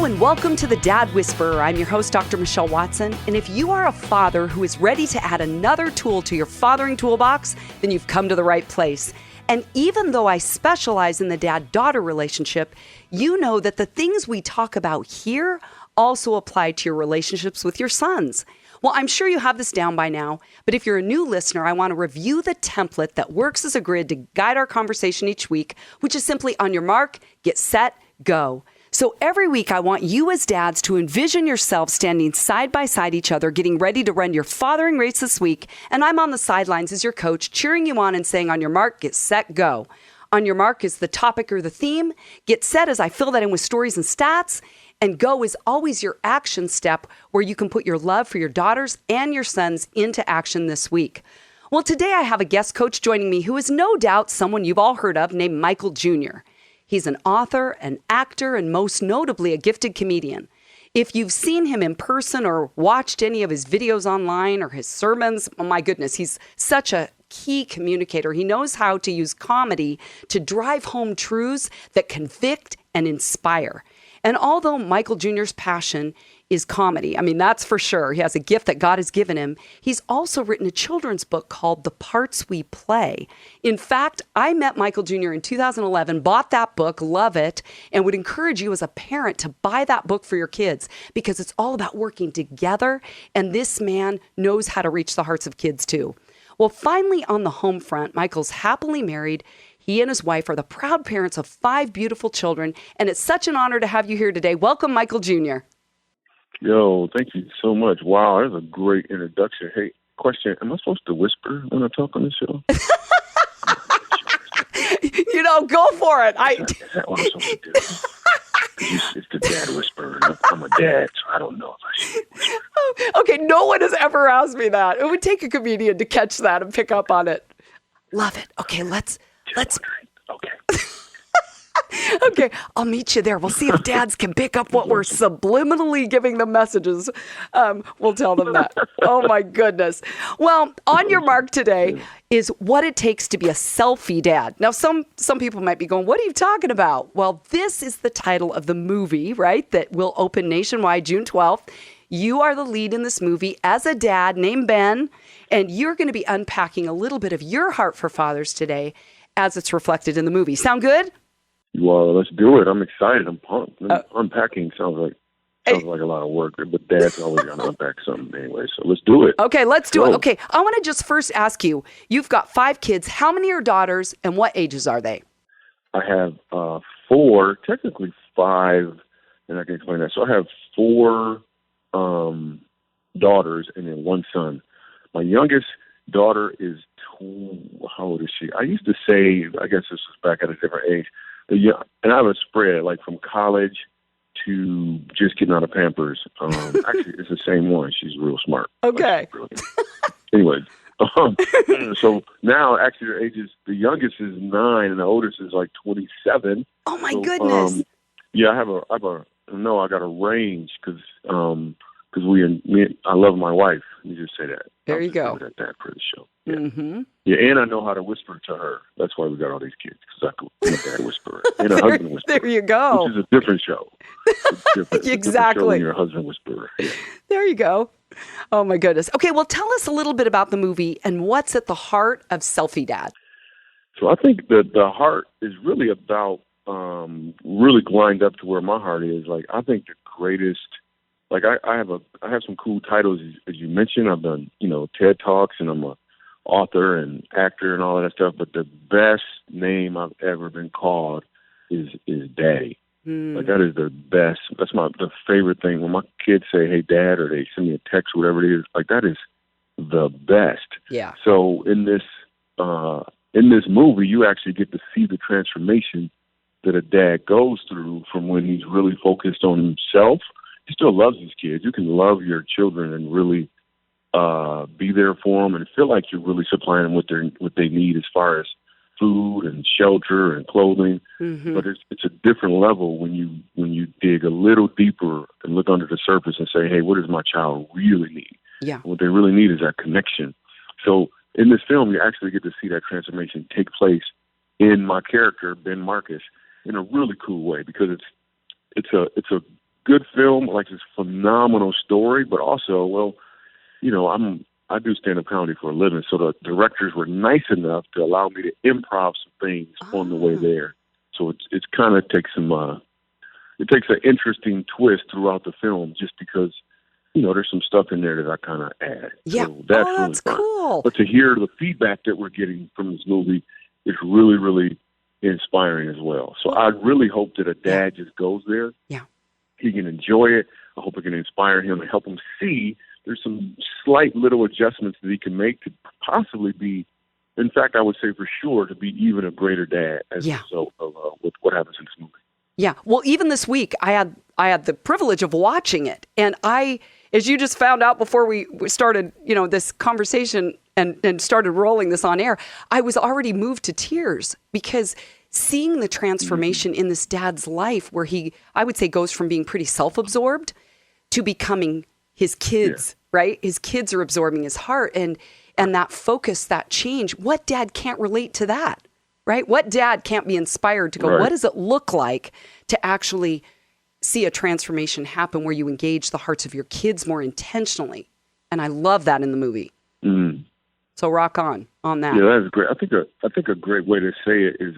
Hello and welcome to the Dad Whisperer. I'm your host, Dr. Michelle Watson. And if you are a father who is ready to add another tool to your fathering toolbox, then you've come to the right place. And even though I specialize in the dad-daughter relationship, you know that the things we talk about here also apply to your relationships with your sons. Well, I'm sure you have this down by now, but if you're a new listener, I want to review the template that works as a grid to guide our conversation each week, which is simply on your mark, get set, go. So every week, I want you as dads to envision yourselves standing side by side each other, getting ready to run your fathering race this week. And I'm on the sidelines as your coach, cheering you on and saying, on your mark, get set, go. On your mark is the topic or the theme. Get set as I fill that in with stories and stats. And go is always your action step where you can put your love for your daughters and your sons into action this week. Well, today I have a guest coach joining me who is no doubt someone you've all heard of named Michael Jr. He's an author, an actor, and most notably a gifted comedian. If you've seen him in person or watched any of his videos online or his sermons, oh my goodness, he's such a key communicator. He knows how to use comedy to drive home truths that convict and inspire. And although Michael Jr.'s passion is comedy, I mean, that's for sure. He has a gift that God has given him. He's also written a children's book called The Parts We Play. In fact, I met Michael Jr. in 2011, bought that book, love it, and would encourage you as a parent to buy that book for your kids because it's all about working together. And this man knows how to reach the hearts of kids too. Well, finally, on the home front, Michael's happily married. He and his wife are the proud parents of 5 beautiful children, and it's such an honor to have you here today. Welcome, Michael Jr. Yo, thank you so much. Wow, that's a great introduction. Hey, question, am I supposed to whisper when I talk on the show? Go for it. Is that what I'm supposed to do? It's the dad whisperer, and I'm a dad, so I don't know if I should whisper. Okay, no one has ever asked me that. It would take a comedian to catch that and pick up on it. Love it. Okay, let's. Okay. Okay, I'll meet you there. We'll see if dads can pick up what we're subliminally giving them messages. We'll tell them that. Oh, my goodness. Well, on your mark today is what it takes to be a selfie dad. Now, some people might be going, what are you talking about? Well, this is the title of the movie, right, that will open nationwide June 12th. You are the lead in this movie as a dad named Ben, and you're going to be unpacking a little bit of your heart for fathers today as it's reflected in the movie. Sound good? Well, let's do it. I'm excited. I'm pumped. Unpacking sounds like a lot of work, but Dad's always going to unpack something anyway. So let's do it. Okay, let's do it. Okay, I want to just first ask you. You've got 5 kids. How many are daughters, and what ages are they? I have 4, technically 5, and I can explain that. So I have 4 daughters and then 1 son. My youngest daughter is how old is she? I used to say, I guess this was back at a different age. Yeah, and I have a spread like from college to just getting out of Pampers. Actually, it's the same one. She's real smart. Okay. Anyways, so now actually their ages, the youngest is 9 and the oldest is like 27. Oh my goodness. Yeah, I got a range because I love my wife. Let me just say that. There you go. At that for the show. Yeah. Mm-hmm. Yeah, and I know how to whisper to her. That's why we got all these kids, because I can be a dad whisperer and a husband whisperer. There you go. Which is a different show. It's different. Exactly. It's a different show when you're a husband whisperer. Yeah. There you go. Oh my goodness. Okay, well, tell us a little bit about the movie and what's at the heart of Selfie Dad. So I think that the heart is really about really lined up to where my heart is. Like I think the greatest. Like I have some cool titles as you mentioned. I've done TED Talks and I'm a author and actor and all of that stuff. But the best name I've ever been called is Daddy. Like that is the best. That's the favorite thing. When my kids say, "Hey, Dad," or they send me a text, whatever it is, like that is the best. Yeah. So in this movie, you actually get to see the transformation that a dad goes through from when he's really focused on himself. He still loves his kids. You can love your children and really be there for them and feel like you're really supplying them what they need as far as food and shelter and clothing. Mm-hmm. But it's a different level when you dig a little deeper and look under the surface and say, hey, what does my child really need? Yeah. What they really need is that connection. So in this film, you actually get to see that transformation take place in my character, Ben Marcus, in a really cool way because it's a good film, like it's a phenomenal story, but also, well, I do stand-up comedy for a living, so the directors were nice enough to allow me to improv some things on the way there. So it's kind of takes it takes an interesting twist throughout the film, just because there's some stuff in there that I kind of add. Yeah, so that's really fun. Cool. But to hear the feedback that we're getting from this movie is really, really inspiring as well. So I really hope that a dad just goes there. Yeah, he can enjoy it. I hope it can inspire him and help him see there's some slight little adjustments that he can make to possibly be, in fact, I would say for sure, to be even a greater dad as a result of with what happens in this movie. Yeah. Well, even this week, I had the privilege of watching it. And as you just found out before we started, this conversation and started rolling this on air, I was already moved to tears because seeing the transformation in this dad's life where he, I would say, goes from being pretty self-absorbed to becoming his kids, right? His kids are absorbing his heart and that focus, that change. What dad can't relate to that, right? What dad can't be inspired to go, what does it look like to actually see a transformation happen where you engage the hearts of your kids more intentionally? And I love that in the movie. Mm. So rock on that. Yeah, that's great. I think a great way to say it is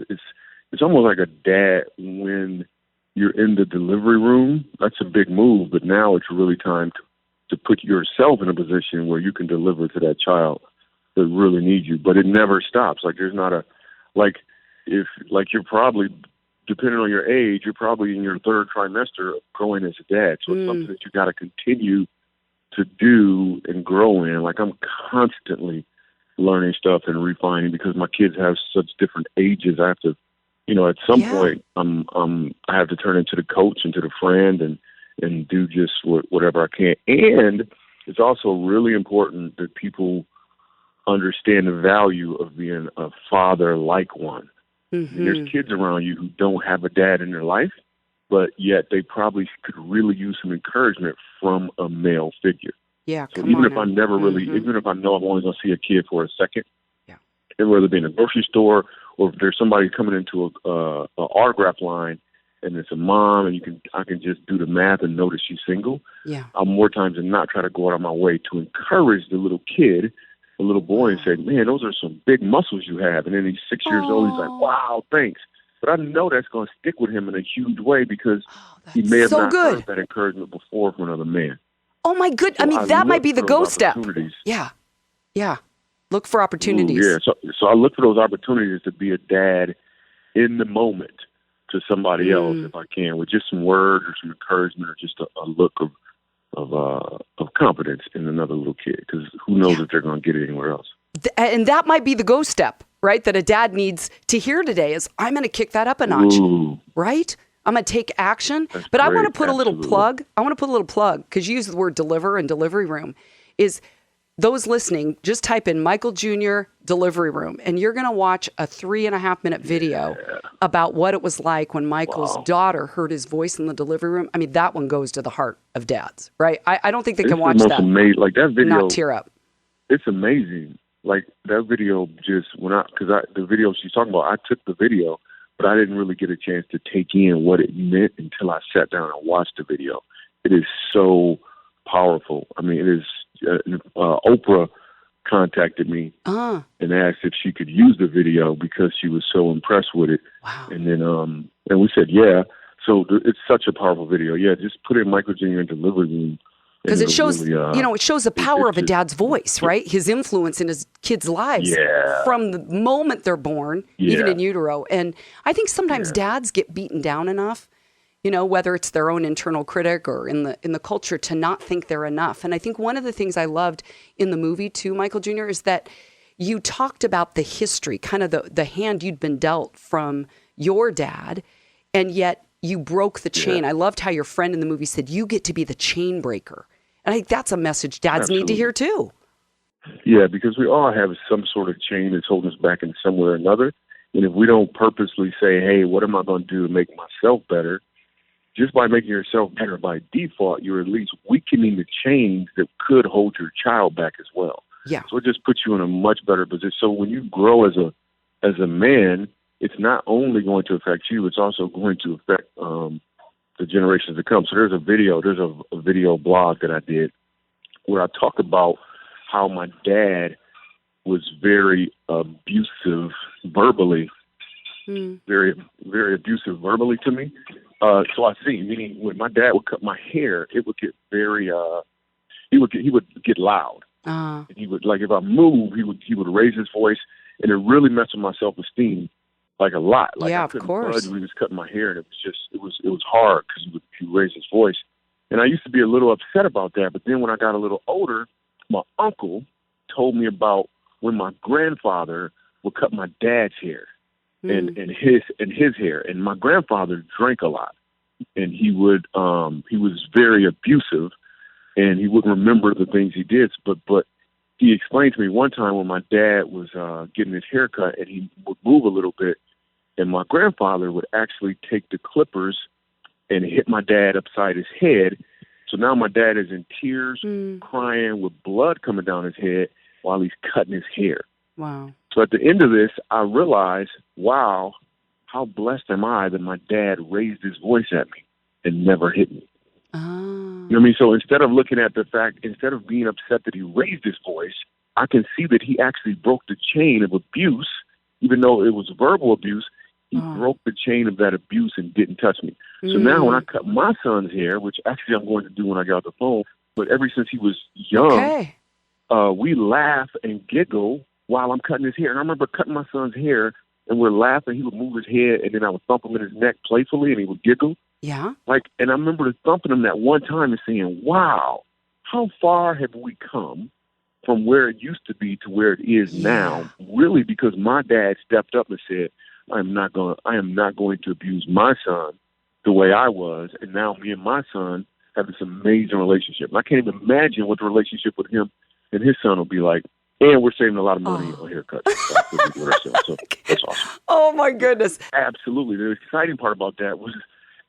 it's almost like a dad when you're in the delivery room. That's a big move, but now it's really time to put yourself in a position where you can deliver to that child that really needs you. But it never stops. Like there's not you're probably, depending on your age, you're probably in your third trimester of growing as a dad. So it's something that you got to continue to do and grow in. Like I'm constantly learning stuff and refining because my kids have such different ages. I have to, at some point, I have to turn into the coach, into the friend, and do just whatever I can. And it's also really important that people understand the value of being a father like one. Mm-hmm. There's kids around you who don't have a dad in their life, but yet they probably could really use some encouragement from a male figure. Yeah. So even if I never really, even if I know I'm only going to see a kid for a second, and whether it be in a grocery store or if there's somebody coming into a autograph line and it's a mom and I can just do the math and know that she's single. Yeah. I'll more times than not try to go out of my way to encourage the little kid, the little boy, and say, man, those are some big muscles you have. And then he's 6 years old. He's like, wow, thanks. But I know that's going to stick with him in a huge way because he may have not heard that encouragement before from another man. Oh, my goodness. So I mean, that might be the go step. Yeah. Yeah. Look for opportunities. So I look for those opportunities to be a dad in the moment to somebody else if I can, with just some words or some encouragement or just a look of confidence in another little kid, because who knows if they're going to get it anywhere else. And that might be the go step, right? That a dad needs to hear today is, I'm going to kick that up a notch, right? I'm going to take action. But great. I want to put a little plug. Because you use the word deliver and delivery room. Is those listening, just type in Michael Jr. delivery room, and you're going to watch a 3.5-minute video about what it was like when Michael's daughter heard his voice in the delivery room. I mean, that one goes to the heart of dads, right? I don't think they can watch that. Like that video, not tear up. It's amazing. Like that video, the video she's talking about, I took the video, but I didn't really get a chance to take in what it meant until I sat down and watched the video. It is so powerful. I mean, it is. Oprah contacted me and asked if she could use the video because she was so impressed with it. Wow. And then, and we said, yeah. So it's such a powerful video. Yeah, just put in Michael Jr. in delivery room. Because it shows, it shows the power of a dad's voice, right? His influence in his kids' lives from the moment they're born, even in utero. And I think sometimes dads get beaten down enough, whether it's their own internal critic or in the culture, to not think they're enough. And I think one of the things I loved in the movie too, Michael Jr., is that you talked about the history, kind of the hand you'd been dealt from your dad, and yet you broke the chain. I loved how your friend in the movie said, you get to be the chain breaker. And I think that's a message dads need to hear too. Yeah, because we all have some sort of chain that's holding us back in some way or another. And if we don't purposely say, hey, what am I going to do to make myself better? Just by making yourself better by default, you're at least weakening the chains that could hold your child back as well. Yeah. So it just puts you in a much better position. So when you grow as a man, it's not only going to affect you, it's also going to affect the the generations to come. So there's a video blog that I did where I talk about how my dad was very abusive verbally, very, very abusive verbally to me. So I see, meaning when my dad would cut my hair, it would get very, he would get loud. And he would, like, if I moved, he would raise his voice, and it really messed with my self-esteem, like, a lot. Like, yeah, I of couldn't course. budge when he was cutting my hair, and it was hard because he would raise his voice. And I used to be a little upset about that, but then when I got a little older, my uncle told me about when my grandfather would cut my dad's hair and his hair. And my grandfather drank a lot, and he was very abusive, and he wouldn't remember the things he did. But he explained to me one time when my dad was getting his hair cut, and he would move a little bit, and my grandfather would actually take the clippers and hit my dad upside his head. So now my dad is in tears, crying with blood coming down his head while he's cutting his hair. Wow. So at the end of this, I realized, wow, how blessed am I that my dad raised his voice at me and never hit me. You know what I mean? So instead of being upset that he raised his voice, I can see that he actually broke the chain of abuse. Even though it was verbal abuse, he broke the chain of that abuse and didn't touch me. So now when I cut my son's hair, which actually I'm going to do when I get off the phone, but ever since he was young, we laugh and giggle while I'm cutting his hair. And I remember cutting my son's hair, and we're laughing. He would move his head, and then I would thump him in his neck playfully, and he would giggle. Yeah. And I remember thumping him that one time and saying, wow, how far have we come from where it used to be to where it is now, really because my dad stepped up and said, I am not going to abuse my son the way I was, and now me and my son have this amazing relationship. And I can't even imagine what the relationship with him and his son will be like. And we're saving a lot of money on haircuts. So that's awesome. Oh, my goodness. Absolutely. The exciting part about that was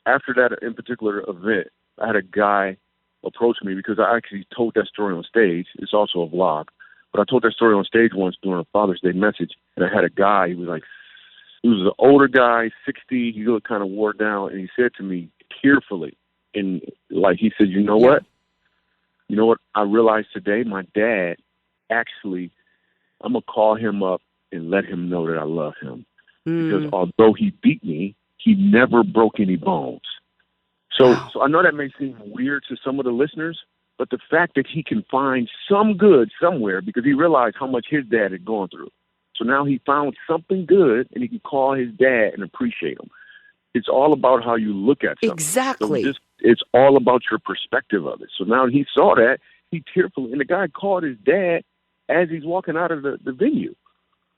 after that in particular event, I had a guy approach me because I actually told that story on stage. It's also a vlog. But I told that story on stage once during a Father's Day message, and I had a guy, he was an older guy, 60, he looked kind of wore down, and he said to me tearfully, and he said, you know what? I realized today my dad actually, I'm going to call him up and let him know that I love him. Because although he beat me, he never broke any bones. So I know that may seem weird to some of the listeners, but the fact that he can find some good somewhere because he realized how much his dad had gone through. So now he found something good, and he can call his dad and appreciate him. It's all about how you look at something. Exactly. So it's all about your perspective of it. So now he saw that, he tearfully, and the guy called his dad as he's walking out of the venue.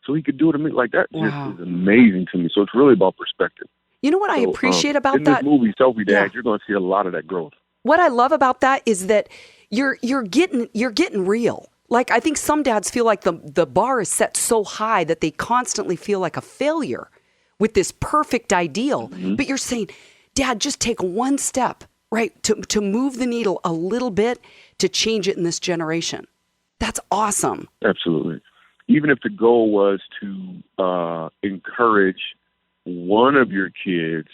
So he could do it to me like that. Just is amazing to me. So it's really about perspective. You know what I appreciate about that? In this movie, Selfie Dad, you're going to see a lot of that growth. What I love about that is that you're getting real. Like, I think some dads feel like the bar is set so high that they constantly feel like a failure with this perfect ideal. But you're saying, Dad, just take one step, right, to move the needle a little bit to change it in this generation. That's awesome. Absolutely. Even if the goal was to encourage one of your kids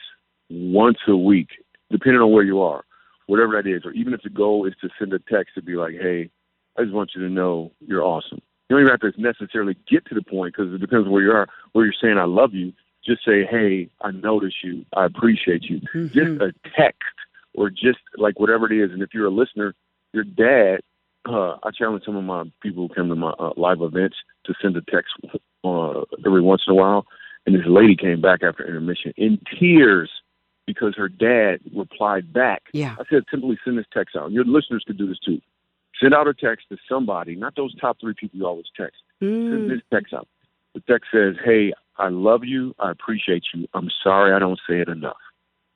once a week, depending on where you are, whatever that is, or even if the goal is to send a text to be like, hey, I just want you to know you're awesome. You don't even have to necessarily get to the point because it depends where you are, where you're saying I love you. Just say, hey, I notice you. I appreciate you. Just a text or just like whatever it is. And if you're a listener, your dad, I challenge some of my people who come to my live events to send a text every once in a while. And this lady came back after intermission in tears because her dad replied back. Yeah. I said, simply send this text out. Your listeners could do this too. Send out a text to somebody, not those top 3 people you always text. Send this text out. The text says, hey, I love you. I appreciate you. I'm sorry I don't say it enough.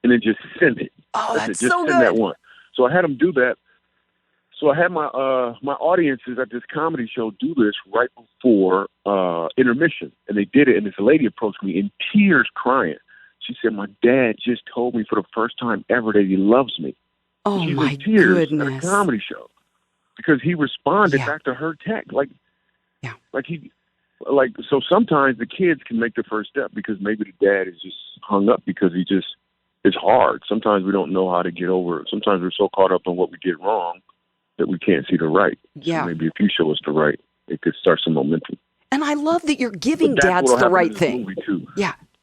And then just send it. Oh, that's just so send good. that one. So I had them do that. So I had my my audiences at this comedy show do this right before intermission, and they did it. And this lady approached me in tears, crying. She said, "My dad just told me for the first time ever that he loves me." Oh, she's my in tears goodness! At a comedy show because he responded back to her text, so sometimes the kids can make the first step because maybe the dad is just hung up because it's hard. Sometimes we don't know how to get over it. Sometimes we're so caught up in what we did wrong that we can't see the right. Yeah. So maybe if you show us the right, it could start some momentum. And I love that you're giving But that's dads what'll the happen right in this thing. movie too.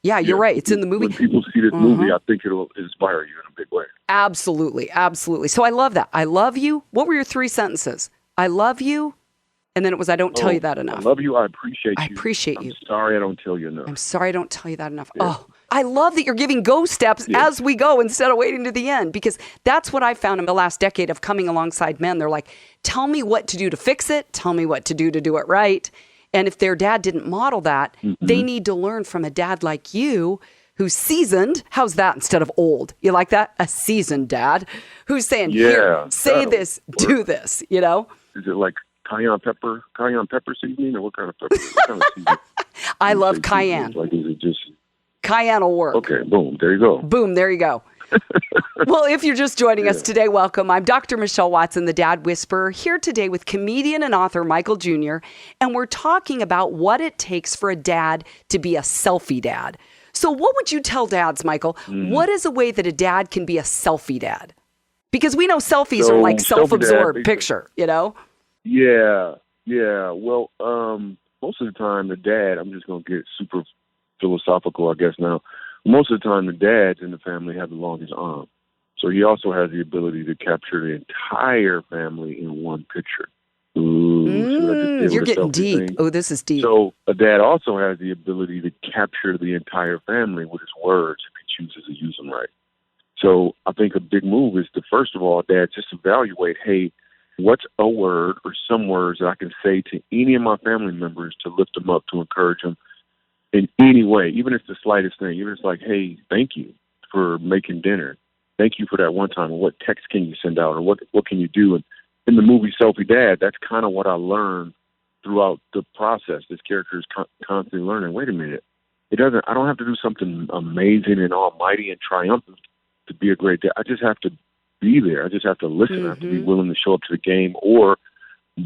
Yeah, you're right. It's in the movie. When people see this movie, I think it'll inspire you in a big way. Absolutely. So I love that. I love you. What were your 3 sentences? I love you. And then it was, I don't tell you that enough. I love you. I appreciate you. I appreciate you. I'm sorry I don't tell you enough. I'm sorry I don't tell you that enough. Yeah. Oh, I love that you're giving go steps as we go instead of waiting to the end, because that's what I found in the last decade of coming alongside men. They're like, tell me what to do to fix it. Tell me what to do it right. And if their dad didn't model that, they need to learn from a dad like you who's seasoned. How's that instead of old? You like that? A seasoned dad who's saying, here, say this, do this, you know? Is it like cayenne pepper seasoning, or what kind of pepper? What kind of seasoning? I love cayenne. Like, is it just... Cayenne will work. Okay, boom, there you go. Boom, there you go. Well, if you're just joining us today, welcome. I'm Dr. Michelle Watson, the Dad Whisperer, here today with comedian and author Michael Jr., and we're talking about what it takes for a dad to be a selfie dad. So what would you tell dads, Michael? What is a way that a dad can be a selfie dad? Because we know selfies are like self-absorbed picture, you know? Yeah. Well, most of the time the dad, I'm just going to get super philosophical, I guess now. Most of the time the dads in the family have the longest arm. So he also has the ability to capture the entire family in one picture. Ooh, you're getting deep. Thing. Oh, this is deep. So a dad also has the ability to capture the entire family with his words if he chooses to use them right. So I think a big move is to, first of all, dad, just evaluate, hey, what's a word or some words that I can say to any of my family members to lift them up, to encourage them in any way, even if it's the slightest thing, even if it's like, hey, thank you for making dinner. Thank you for that one time. Or what text can you send out? Or what can you do? And in the movie Selfie Dad, that's kind of what I learned throughout the process. This character is constantly learning, wait a minute, I don't have to do something amazing and almighty and triumphant to be a great dad. I just have to be there. I just have to listen. I have to be willing to show up to the game, or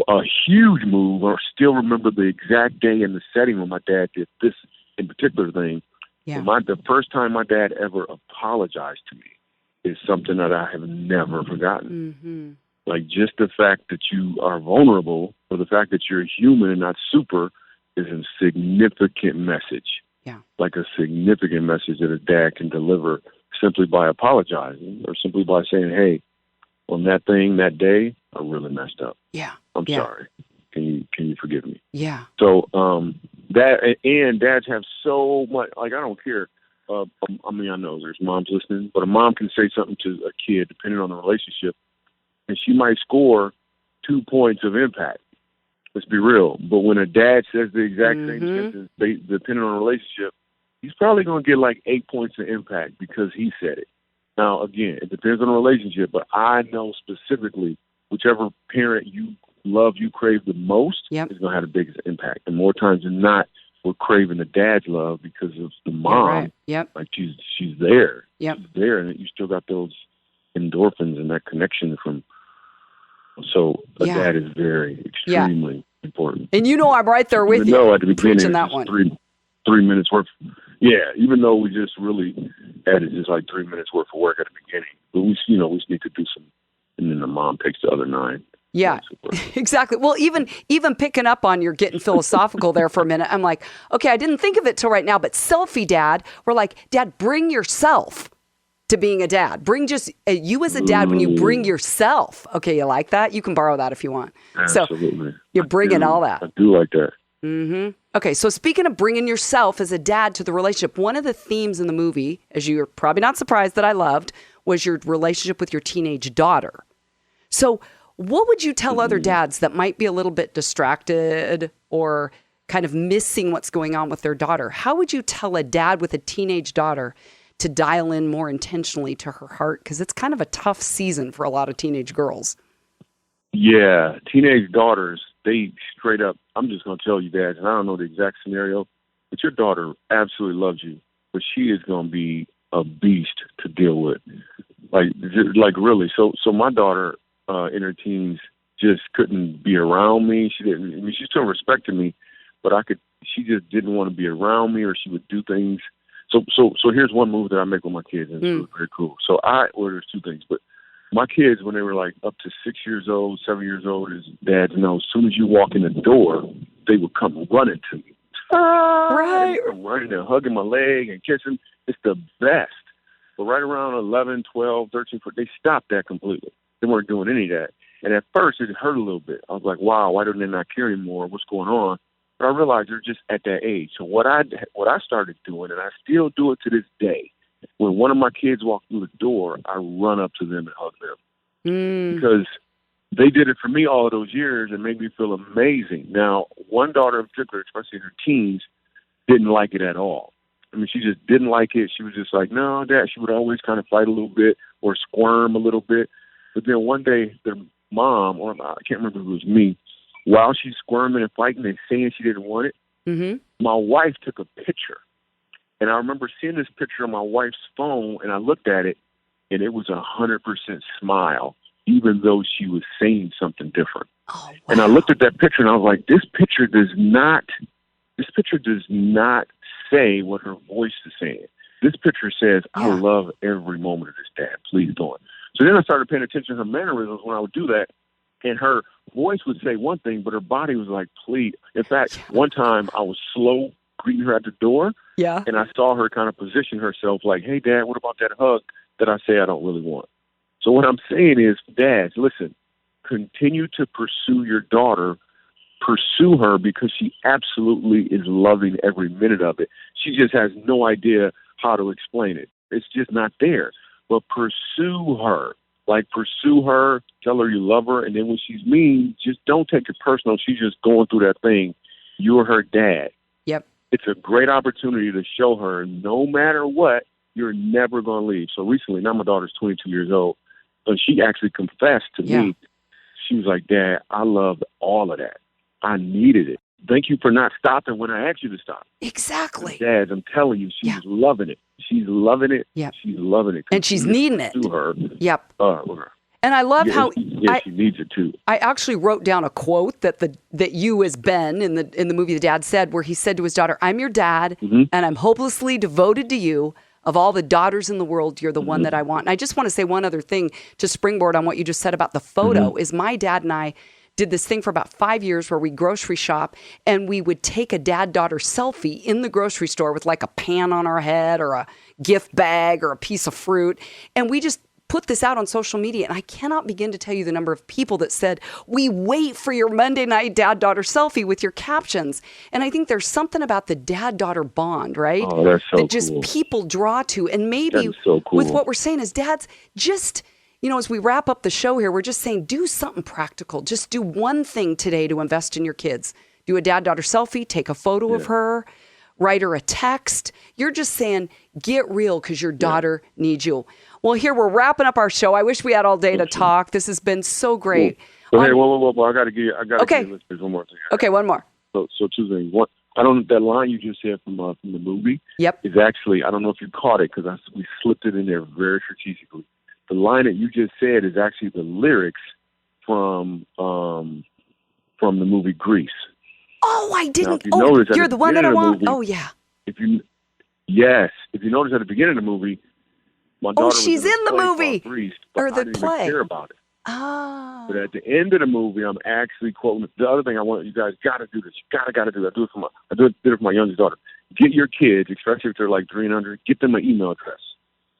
a huge move, or still remember the exact day and the setting when my dad did this in particular thing. Yeah. The first time my dad ever apologized to me is something that I have never forgotten. Like, just the fact that you are vulnerable, or the fact that you're human and not super, is a significant message. Yeah. Like a significant message that a dad can deliver simply by apologizing, or simply by saying, hey, on that thing, that day, I really messed up. Yeah. I'm sorry. Can you forgive me? Yeah. So dads have so much, like, I don't care. I mean, I know there's moms listening, but a mom can say something to a kid, depending on the relationship, and she might score 2 points of impact. Let's be real. But when a dad says the exact same sentence, depending on the relationship, he's probably going to get like 8 points of impact because he said it. Now, again, it depends on the relationship, but I know specifically whichever parent you love, you crave the most, is going to have the biggest impact. And more times than not, we're craving the dad's love because of the mom. Right. Yep. Like, she's there. Yep. She's there, and you still got those endorphins and that connection from. So a dad is very, extremely important. And you know I'm right there with you. No, at the beginning, preaching that one. 3 minutes worth. Yeah, even though we just really added just like 3 minutes worth of work at the beginning, but we just need to do some, and then the mom takes the other 9. Yeah, exactly. Well, even picking up on your getting philosophical there for a minute, I'm like, okay, I didn't think of it till right now, but selfie dad, we're like, Dad, bring yourself to being a dad. Bring just you as a dad when you bring yourself. Okay, you like that? You can borrow that if you want. Absolutely. So you're bringing all that. I do like that. Okay, so speaking of bringing yourself as a dad to the relationship, one of the themes in the movie, as you're probably not surprised that I loved, was your relationship with your teenage daughter. So what would you tell other dads that might be a little bit distracted or kind of missing what's going on with their daughter? How would you tell a dad with a teenage daughter to dial in more intentionally to her heart? Because it's kind of a tough season for a lot of teenage girls. Yeah, teenage daughters, they straight up, I'm just going to tell you, dads, and I don't know the exact scenario, but your daughter absolutely loves you, but she is going to be a beast to deal with. Like really. So my daughter, in her teens, just couldn't be around me. She still respected me, but she just didn't want to be around me, or she would do things So here's one move that I make with my kids, and it's really very cool. So there's two things, but my kids, when they were like up to 6 years old, 7 years old, as dads know, as soon as you walk in the door, they would come running to me. Right. They come running and hugging my leg and kissing. It's the best. But right around 11, 12, 13, they stopped that completely. They weren't doing any of that. And at first, it hurt a little bit. I was like, wow, why don't they not care anymore? What's going on? But I realized they're just at that age. So what I started doing, and I still do it to this day, when one of my kids walks through the door, I run up to them and hug them. Because they did it for me all of those years and made me feel amazing. Now, one daughter in particular, especially in her teens, didn't like it at all. I mean, she just didn't like it. She was just like, no, Dad. She would always kind of fight a little bit or squirm a little bit. But then one day, their mom, or I can't remember if it was me, while she's squirming and fighting and saying she didn't want it, my wife took a picture. And I remember seeing this picture on my wife's phone, and I looked at it, and it was 100% smile, even though she was saying something different. Oh, wow. And I looked at that picture, and I was like, this picture does not say what her voice is saying. This picture says, I love every moment of this, Dad. Please don't. So then I started paying attention to her mannerisms when I would do that. And her voice would say one thing, but her body was like, please. In fact, one time I was slow greeting her at the door. Yeah. And I saw her kind of position herself like, hey, Dad, what about that hug that I say I don't really want? So what I'm saying is, dads, listen, continue to pursue your daughter. Pursue her because she absolutely is loving every minute of it. She just has no idea how to explain it. It's just not there. But pursue her. Like, pursue her, tell her you love her, and then when she's mean, just don't take it personal. She's just going through that thing. You're her dad. Yep. It's a great opportunity to show her no matter what, you're never going to leave. So recently, now my daughter's 22 years old, and she actually confessed to me. She was like, Dad, I love all of that. I needed it. Thank you for not stopping when I asked you to stop. Exactly. Dad, I'm telling you, she's loving it. She's loving it. Yep. She's loving it. And she's needing it. To her. Yep. And I love how she needs it too. I actually wrote down a quote that you as Ben in the movie The Dad said, where he said to his daughter, I'm your dad and I'm hopelessly devoted to you. Of all the daughters in the world, you're the one that I want. And I just want to say one other thing to springboard on what you just said about the photo is my dad and I did this thing for about 5 years where we grocery shop and we would take a dad-daughter selfie in the grocery store with like a pan on our head or a gift bag or a piece of fruit. And we just put this out on social media. And I cannot begin to tell you the number of people that said, we wait for your Monday night dad-daughter selfie with your captions. And I think there's something about the dad-daughter bond, right? Oh, that's so that just cool. People draw to. And maybe so cool. With what we're saying is dads, just... You know, as we wrap up the show here, we're just saying do something practical. Just do one thing today to invest in your kids. Do a dad-daughter selfie, take a photo of her, write her a text. You're just saying get real because your daughter needs you. Well, here we're wrapping up our show. I wish we had all day to talk. This has been so great. Cool. Okay, well, I got to give you listeners one more thing. Okay, one more. So two things. One, I don't. That line you just said from the movie. Yep. Is actually, I don't know if you caught it because we slipped it in there very strategically. The line that you just said is actually the lyrics from the movie Grease. Oh, I didn't. Now, if you you're the one that I want. Movie, If you notice at the beginning of the movie, my daughter she's was in the movie Grease, but or the I didn't play. even care about it. Oh. But at the end of the movie, I'm actually quoting the other thing I want you guys got to do this. You got to do that. I did it for my youngest daughter. Get your kids, especially if they're like 3 and under, get them an email address.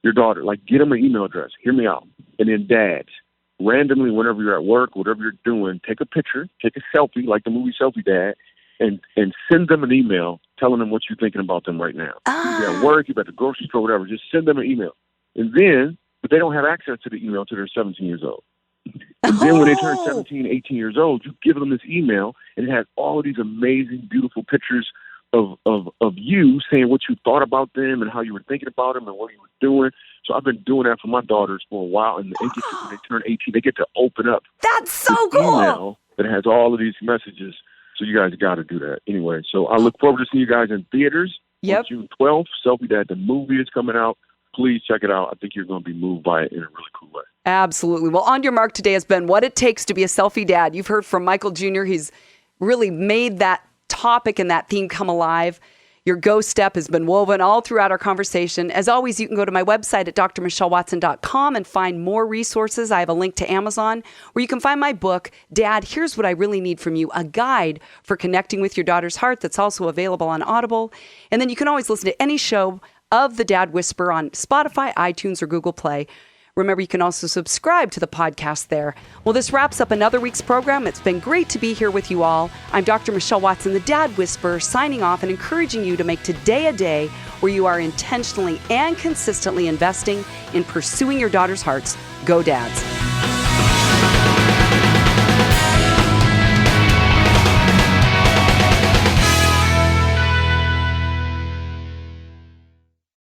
Your daughter, get them an email address. Hear me out. And then dads, randomly, whenever you're at work, whatever you're doing, take a picture, take a selfie, like the movie Selfie, Dad, and send them an email telling them what you're thinking about them right now. You're at work, you're at the grocery store, whatever. Just send them an email. And then, but they don't have access to the email until they're 17 years old. And then when they turn 17, 18 years old, you give them this email, and it has all of these amazing, beautiful pictures of you saying what you thought about them and how you were thinking about them and what you were doing. So I've been doing that for my daughters for a while, and when they turn 18, they get to open up. That's so this cool. Email that has all of these messages. So you guys got to do that. Anyway, so I look forward to seeing you guys in theaters on June 12th. Selfie Dad, the movie is coming out. Please check it out. I think you're going to be moved by it in a really cool way. Absolutely. Well, On Your Mark today has been What It Takes to Be a Selfie Dad. You've heard from Michael Jr. He's really made that topic and that theme come alive. Your go step has been woven all throughout our conversation. As always, you can go to my website at drmichellewatson.com and find more resources. I have a link to Amazon where you can find my book, Dad, Here's What I Really Need From You, a guide for connecting with your daughter's heart, that's also available on Audible. And then you can always listen to any show of The Dad Whisperer on Spotify, iTunes, or Google Play. Remember, you can also subscribe to the podcast there. Well, this wraps up another week's program. It's been great to be here with you all. I'm Dr. Michelle Watson, the Dad Whisperer, signing off and encouraging you to make today a day where you are intentionally and consistently investing in pursuing your daughter's hearts. Go Dads.